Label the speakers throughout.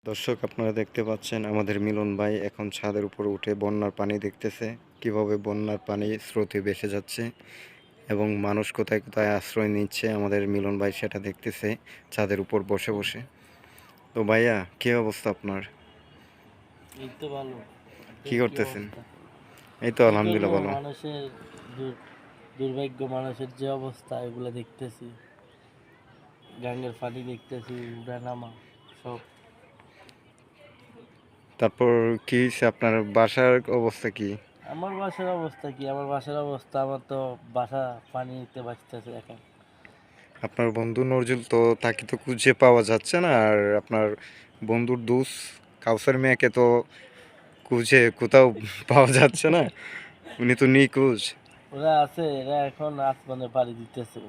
Speaker 1: দর্শক, আপনারা দেখতে পাচ্ছেন আমাদের মিলন ভাই এখন ছাদের উপরে উঠে বন্যার পানি দেখতেছে, কিভাবে বন্যার পানি স্রোতে ভেসে যাচ্ছে এবং মানুষ কোথায় কোথায় আশ্রয় নিচ্ছে। আমাদের মিলন ভাই সেটা দেখতেছে ছাদের উপর বসে বসে। তো ভাইয়া, কি অবস্থা আপনার?
Speaker 2: এই তো ভালো।
Speaker 1: কি
Speaker 2: আপনার কি
Speaker 1: করতেছেন?
Speaker 2: অবস্থা?
Speaker 1: এই তো
Speaker 2: কি করবো,
Speaker 1: আলহামদুলিল্লাহ ভালো।
Speaker 2: মানুষের দুর্ভাগ্য, মানুষের যে অবস্থা এগুলো দেখতেছি, গাঙ্গের পানি দেখতেছি, উড়া নামা সব।
Speaker 1: তারপর কি হয়েছে, আপনার বাসার অবস্থা কি?
Speaker 2: আমার বাসার অবস্থা কি? আমার বাসার অবস্থা, আমার তো বাসা পানিতে বাঁচতেছে এখন।
Speaker 1: আপনার বন্ধু নজরুল, তো তাকে তো খুঁজে পাওয়া যাচ্ছে না। আর আপনার বন্ধুর দুস কাউসার মিয়াকে তো খুঁজে কোথাও পাওয়া যাচ্ছে না, উনি তো নিখোঁজ।
Speaker 2: ওরা আছে, এরা এখন আসমানে পাড়ি দিতেছে,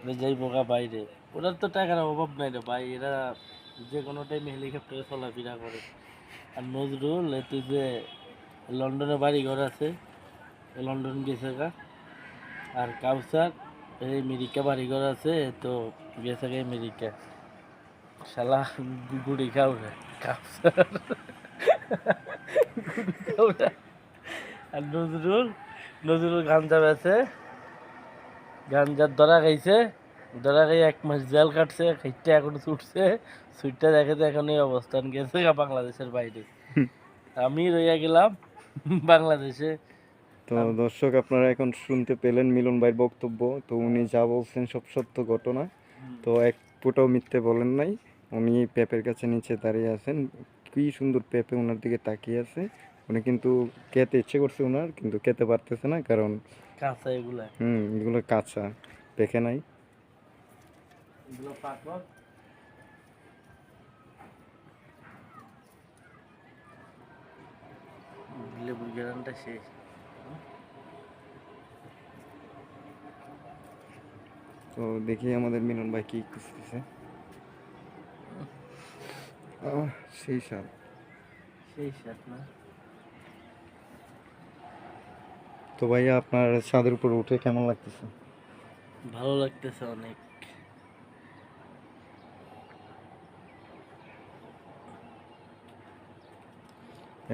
Speaker 2: ওরা যাই বোকা বাইরে। ওদের তো টাকার অভাব নাই রে ভাই, এরা যে কোনো টাইমে হেলিকপ্টারে চলাফেরা করে। আর নজরুল এতে যে লন্ডনে বাড়ি ঘর আছে, লন্ডন গেছে গা। আর কাউসার এই আমেরিকা বাড়িঘর আছে, তো গেছে গে আমেরিকা। শালা গুড়ি খাওয়া কাউসার, গুড়ি খাওয়া। আর নজরুল, নজরুল গাঞ্জা বেছে, গাঞ্জার ধরা খাইছে, ধরা খাই 1 মাস জেল কাটছে, খাইতে এখন ছুটছে, ছুটতে দেখে তো এখন এই অবস্থান, গেছে গা বাংলাদেশের বাইরে। আমি রইয়া গেলাম বাংলাদেশে।
Speaker 1: তো
Speaker 2: আম-
Speaker 1: দর্শক, আপনারা এখন শুনতে পেলেন মিলন ভাইয়ের বক্তব্য। তো উনি যা বলছেন সব সত্য ঘটনা। তো এক ফুটাও মিথ্যে বলেন নাই। উনি পেঁপের কাছে নিচে দাঁড়িয়ে আছেন, কি সুন্দর পেঁপে ওনার দিকে তাকিয়ে আছে। উনি কিন্তু খেতে ইচ্ছে করছে ওনার, কিন্তু খেতে পারতেছে না, কারণ
Speaker 2: কাঁচা এগুলা,
Speaker 1: এগুলো কাঁচা, পেকে নাই।
Speaker 2: এগুলো পাকল, লেবুর গ্যারানটা শেষ।
Speaker 1: তো দেখি আমাদের মিলন ভাই কি খুঁজতেছে। আহ, সেই স্বাদ।
Speaker 2: সেই সাত না।
Speaker 1: তো ভাইয়া, আপনার ছাদের উপর উঠে কেমন লাগতেছে?
Speaker 2: ভালো লাগতেছে অনেক।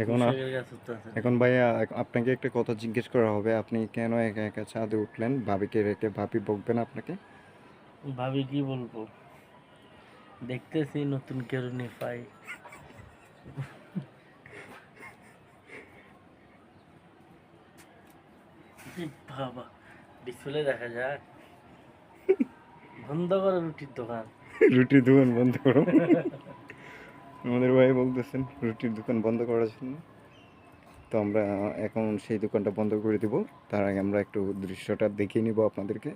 Speaker 1: এখন
Speaker 2: পোশাকের গাছ তো আছে
Speaker 1: এখন
Speaker 2: নাকি?
Speaker 1: ভাইয়া, আপনাকে একটা কথা জিজ্ঞেস করা হবে। আপনি কেন একা একা ছাদে উঠলেন? ভাবিকে রেখে ভাবি বকবেন আপনাকে।
Speaker 2: ভাবি কি বলবো, দেখতেছি নতুন কেরুনি পাই। কি বাবা, ডিসপ্লে দেখা যায়। বন্ধ করে রুটির দোকান।
Speaker 1: রুটির দোকান বন্ধ করো। আমাদের ভাই বলতেছেন রুটির দোকান বন্ধ করার জন্য। তো আমরা এখন সেই দোকানটা বন্ধ করে দিব। তার আগে আমরা একটু দৃশ্যটা দেখিয়ে নিব আপনাদেরকে।